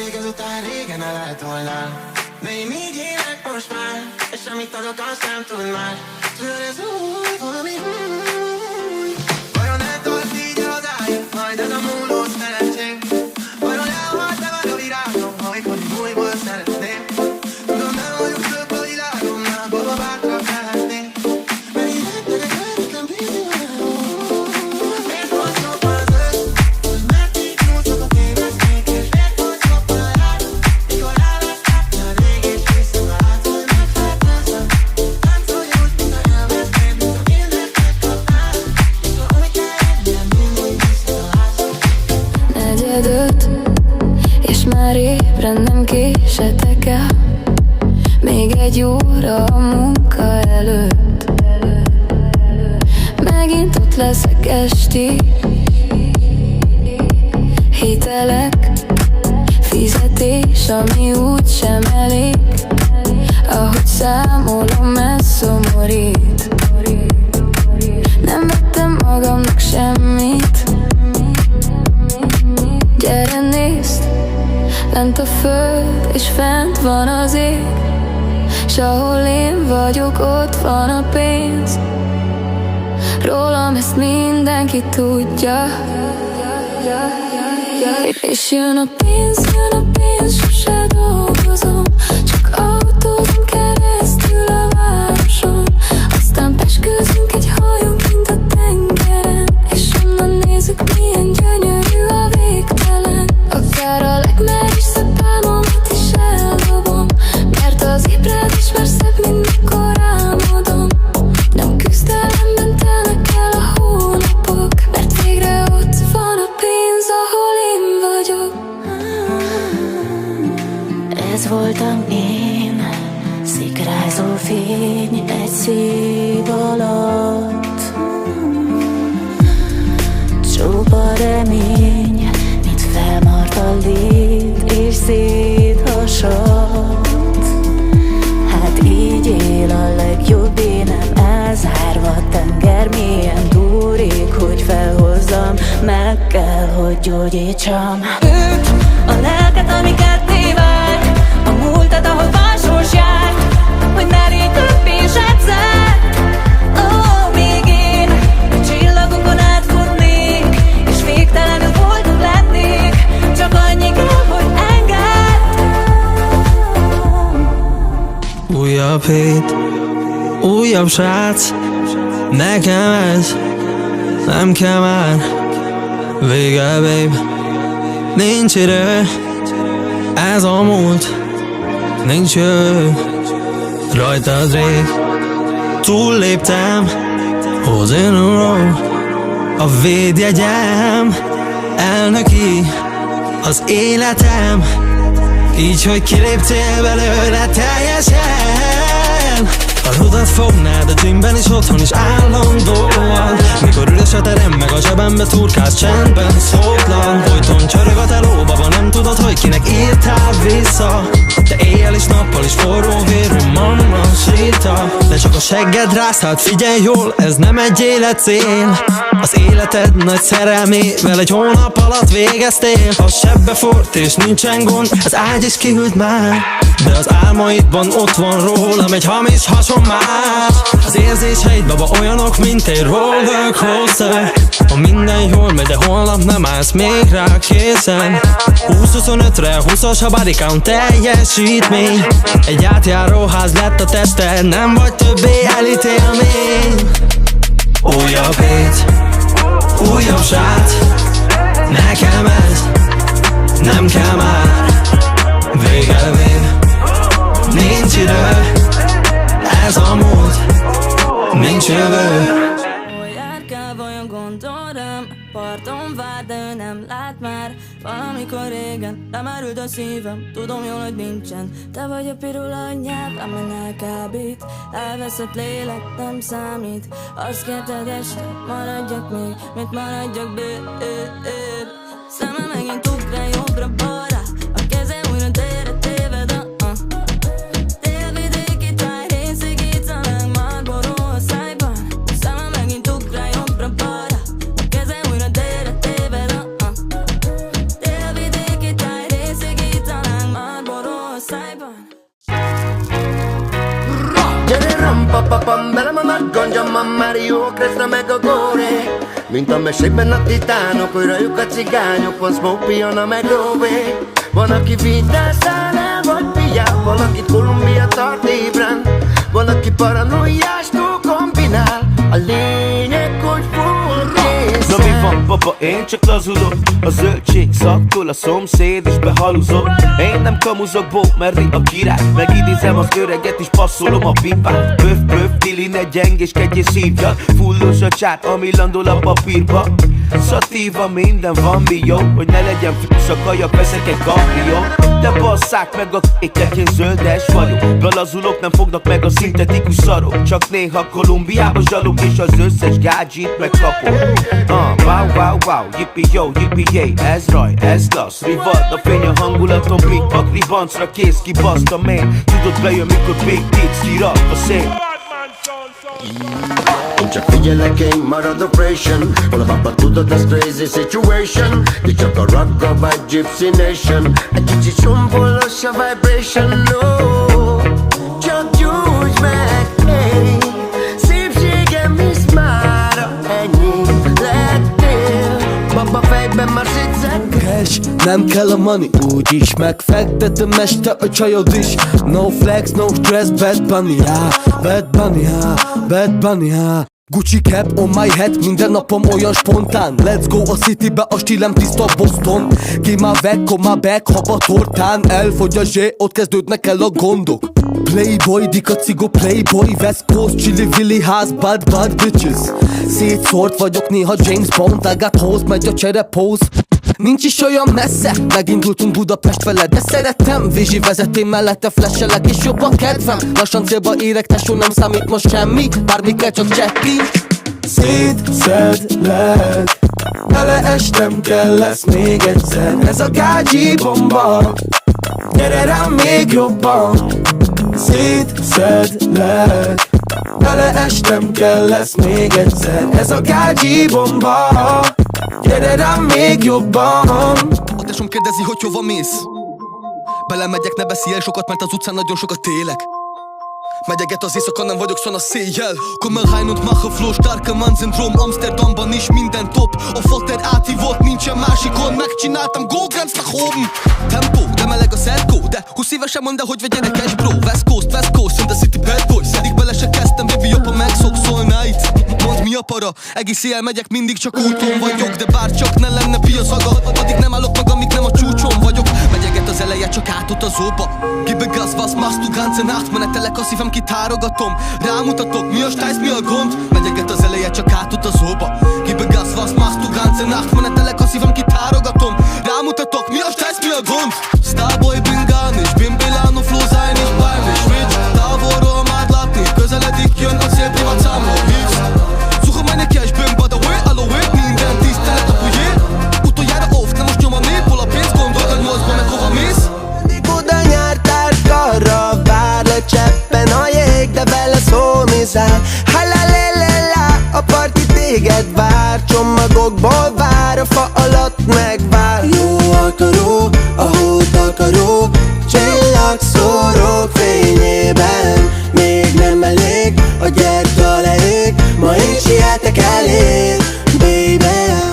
még ezután régen el lehet volna. De én így élek most már, és amit adok, azt nem tud már. Tudod, ez új, valami új. Vajon eltart így hazájön, majd ez a múló szerencsém? Vajon elhaltál vagy a virágom, amikor újból szeretném? Tudom, nem vagyok több a világomnál, baba bátran lehetném. Mert én rettegek, lehetetlen bízni várom. Miért volt szokva az ősz, hogy mert így nyújtok a téveszték, és miért volt szokva a rád, mikor rávesztek, már rég és visszavált, hogy megfertőzöm. Táncolj úgy, mint a nyelveznéd, mint a mindent megkapnál, mikor úgy kell jönnem, mindig visszatalálsz. Negyedöt, és már ébren nem késetek el. Még egy óra a munka előtt. Megint ott leszek esti. Hitelek, fizetés, ami úgysem elég. Ahogy számolom, ez szomorít. Nem vettem magamnak semmit. Gyere nézd, lent a föld és fent van az ég. S ahol én vagyok, ott van a pénz. Rólam ezt mindenki tudja. És jön a pénz, sose dolgozom. Csak autózom keresztül a városon. Aztán peskőzünk egy hajón kint a tengeren. És onnan nézzük, milyen gyönyörű a végtelen. Akár a legmerészebb álmomat is eldobom. Mert az ébredés már szebb, mint mikor álmodom. Nem küzdelemben telnek el a hónapok. Mert végre ott van a pénz, ahol én vagyok. Ez voltam én, szikrázó fény egy szív alatt. Csupa remény, mint felmart a lét és széthasadt. Hát így él a legjobb énem, elzárva tenger mélyen, túl rég, hogy felhozzam, meg kell, hogy gyógyítsam. Ők a lelket, amiket téved, a múltad, ahol valsós jár, hogy ne légy többé és egyszer. Még én a csillagunkon átfutnék, és végtelenül boldog lennék. Csak annyi kell, hogy engedd. Újabb hét, újabb srác, nekem ez nem kell már. Vége, babe, nincs idő, ez a múlt, nincs jövő. Rajtad rég túlléptem, hoz in a row, a védjegyem, elnöki az életem, így, hogy kiléptél belőle teljesen. A rudat fognád a gymben is, otthon is állandóan. Mikor üres a terem, meg a zsebembe turkálsz csendben, szótlan. Folyton csörög a telóbaba, nem tudod, hogy kinek írtál vissza. De éjjel és nappal is forró vérű mamma síta. De csak a segged ráztad, figyelj jól, ez nem egy életcél. Az életed nagy szerelmével egy hónap alatt végeztél. A sebbe fort és nincsen gond, az ágy is kihűlt már. De az álmaidban ott van rólam egy hamis hasonmás. Az érzéseid, baba, olyanok, mint egy rollercoaster. Ha minden jól megy, de holnap nem állsz még rá készen. 20-25-re 20-as a body count teljesítmény. Egy átjáróház lett a tested, nem vagy többé elítélmény. Újabb hét, újabb srác, nekem ez nem kell már. Vége, babe, nincs idő, ez a múlt, nincs jövő. Hol járkál, vajon gondol rám? Parton vár, de ő nem lát már. Valamikor régen lemerült a szívem, tudom jól, hogy nincsen. Te vagy a pirula a nyelv, amin elkábít. Elveszett lélek, nem számít. Azt kérted este, maradjak még, mit maradjak bér. Szeme megint ugrál jobbra-balra, a kezem újra térre téved. Délvidéki táj részegít a legmarboró a szájban. Szeme megint ugrál jobbra-balra, a kezem újra térre téved. Délvidéki táj részegít a papapam, belem a nagy ganja, Mario, Krishna meg a Góri. Mint a mesékben a titánok, hogy rajuk a cigányok, van Smoke, Piana meg Róvé. Van, aki vidászál el, vagy piál, valakit Kolumbia tart ébren, van, aki paranoiástól kombinál. A lényeg, hogy full része. Na mi van, baba, én csak lazulok. A zöldség szaktól a szomszéd is behaluzok. Én nem kamuzok, bó, Merli a király. Megidézem az öreget és passzolom a pipát. Pöf, pöf, Dili, ne gyengéskedj és szívjad. Fullos a csát, ami landol a papírba. Szatíva, minden van mi jó, hogy ne legyen fűs a kajak, veszek egy kapriót. De basszák meg a k***ek, én zöldes vagyok. Belazulok, nem fognak meg a szintetikus szarok. Csak néha Kolumbiába zsalok, és az összes gádzsit megkapom. Wow, wow, wow, yippee-yo, yippee-yay. Ez raj, ez lassz, rivad a fény a hangulaton. Pikpak, ribancra kész, kibasztam én. Tudod bejön, mikor big beats kirak a szél. Én csak figyelek, én marad operation. Hol a papa tudod, ez crazy situation. Ti csak a rock vagy gypsy nation. Egy kicsit sombolos a vibration, no. Csak gyújts meg, hey. Szépségem is mára ennyi lettél. Baba fejben már szétszett. Cash, nem kell a money, úgyis megfektetem este a csajod is. No flex, no stress, Bad Bunny, ha, Bad Bunny, ha, Bad Bunny, ha. Gucci cap on my head, minden napom olyan spontán. Let's go a citybe, a stílem tiszta Boston. Ki már weg, come back, haba tortán. Elfogy a zsé, ott kezdődnek el a gondok. Playboy, dika cigo, playboy, West Coast, chili willy ház, bad bitches. Szétszórt vagyok néha James Bond, I got hose, megy a cserepóz. Nincs is olyan messze, megindultunk Budapest fele, de szeretem Vizsi vezetén mellette flashelek és jobb a kedvem. Lassan célba érek, tesó, nem számít most semmi, bármi kell, csak cseppint. Szétszedlek, beleestem, kell lesz még egyszer. Ez a gágyi bomba, gyere rám még jobban. Szétszedlek, beleestem, kell lesz még egyszer. Ez a gágyi bomba, gyere rám még jobban. A tesóm kérdezi, hogy hova mész. Belemegyek, ne beszélj sokat, mert az utcán nagyon sokat élek. Megyeget az éjszaka, nem vagyok szan a széjjel. Komm rein und mache flow, starke Mann-Syndrom. Amsterdamban is minden top. A fater átívott, nincsen másikon. Megcsináltam Go-Grenz nach oben. Tempo, de meleg a szerkó. De 20 évesen mondd el, hogy vegyenek cash bro. West Coast, in the city bad boys. Eddig bele se kezdtem, baby apa megszokszol night. Mondd mi a para, egész éjjel megyek, mindig csak úton vagyok. De bár csak ne lenne pia szaga, addig nem állok meg, amíg nem a csúcson vagyok. Megyeget az eleje, csak átutazóba. Gib gas, was machst du ganze Nacht? Menetelek a szívem, kitárogatom. Rámutatok, mi a stájsz, mi a gond? Megyeget az eleje, csak átutazóba. Gib gas, was machst du ganze Nacht? Menetelek a szívem, kitárogatom. Rámutatok, mi a stájsz, mi a gond? Starboy bin gar nicht, bin Milano, Flo sei nicht bei mir. Schwitz, távolról már látni, közeledik, jön a szél, privat számol. Suche meine Cash, bin by the way, aloe, minden tisztelet a pujé. Utoljára off, nem most nyom a nép, hol a pénz, gondold a 8-ban, meg hova mész? Mindig oda nyártál, karra várlak cseppen a jég, de vele szómizál. Halalalala, a parti téged vár, csomagokból vár, a fa alatt megvár. Jó akaró, a hót akaró, csillagszóró fényében. Még nem elég, a gyertya leég, ma én sietek elég, baby.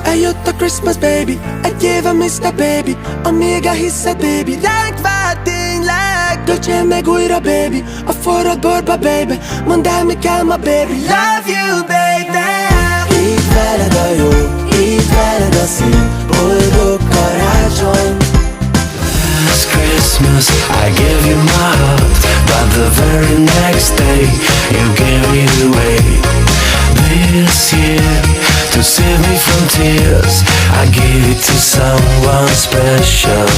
Eljött a Christmas baby, egy éve Mr. Baby, amíg elhiszed baby, ránk vár tényleg. Töltsél meg újra baby, a forrad borba baby, mondd el mi kell ma baby, love you baby. Így veled a jó, így veled a szín, boldog karácsony. Last Christmas I gave you my heart, but the very next day you gave it away. This year, to save me from tears, I gave it to someone special.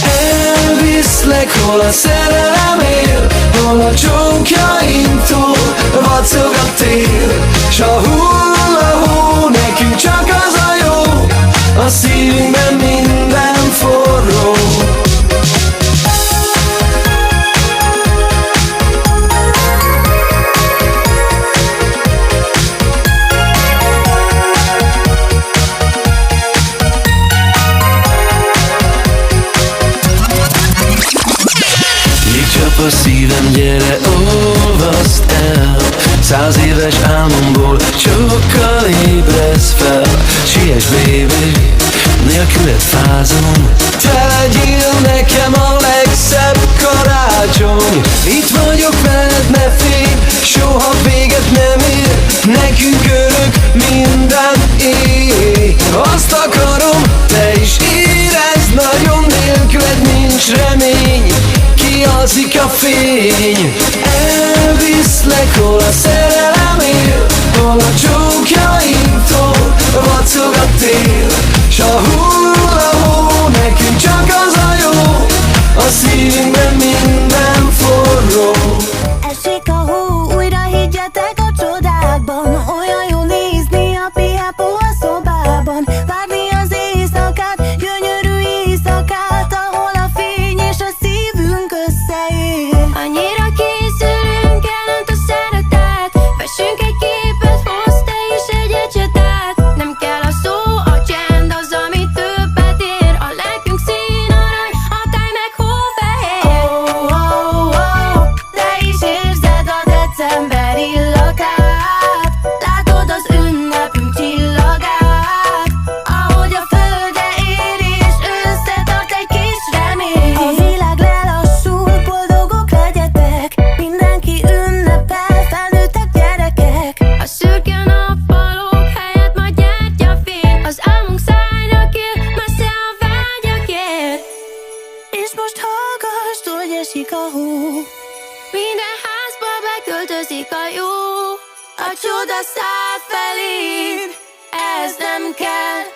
Elviszlek, hol a szerelem él, hol a csókjaimtól vacog a tél. S a hulla-hó, nekünk csak az a jó, a szívünkben minden forró. Csap a szívem, gyere óva, házon. Te legyél nekem a legszebb karácsony. Itt vagyok veled, ne félj, soha véget nem ér. Nekünk örök minden éj. Azt akarom, te is érezd nagyon, nélküled nincs remény. Kialszik a fény. Elviszlek, hol a szerelem él, hol a csókjainktól vacog a tél. S a hullahó nekünk csak az a jó, a szívünkben minden forró. Esik a hó, újra higgyetek a csodákban. Olyan jó nézni a pihápó a szobában. Várni az éjszakát, gyönyörű éjszakát, ahol a fény és a szívünk összeér. Annyira készülünk, elönt a szeretet. Vessünk egy képet, hozz te is egy ecsetet. Nem kell a szó, a csend az, ami többet ér. A lelkünk színarany, a táj meg hófehér. Oh, oh, oh, te is érzed a december illatát. Látod az ünnepünk csillagát, ahogy a földre ér és összetart egy kis remény. A világ lelassul, boldogok legyetek, mindenki ünnepel, felnőttek, gyerekek. A szürke nappalok helyett majd gyertyafény. Az álmunk szállnak ér, messze a vágyakért. És most hallgass, hogy esik a hó. Minden házba beköltözik a jó. A csoda száll feléd, ez nem kell.